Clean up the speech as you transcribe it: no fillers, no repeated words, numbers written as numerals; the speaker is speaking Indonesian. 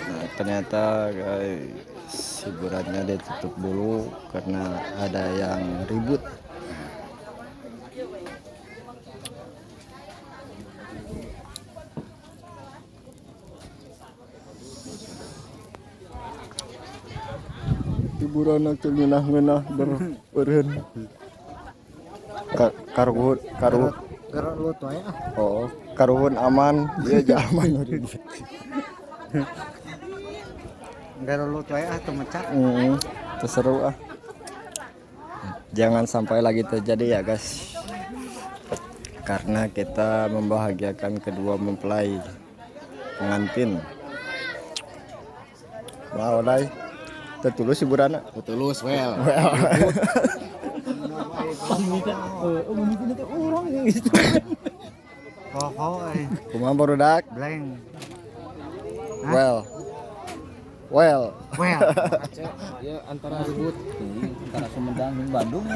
Nah, ternyata guys, hiburannya ditutup dulu karena ada yang ribut. Hiburan aku ngenah-ngenah bereureun. Karuhun karuhun. Gerak lu tuh ya. Oh, karuhun aman, dia aja aman ribut. Gerak lu tuh ya temecak. Itu seru ah. Jangan sampai lagi terjadi ya guys. Karena kita membahagiakan kedua mempelai pengantin. Wow, dai. Tertulus hiburan. Tulus well. Kumaha barudak? Blank. Well. Well. Well. Ya antara ribut antara Sumedang dan Bandung.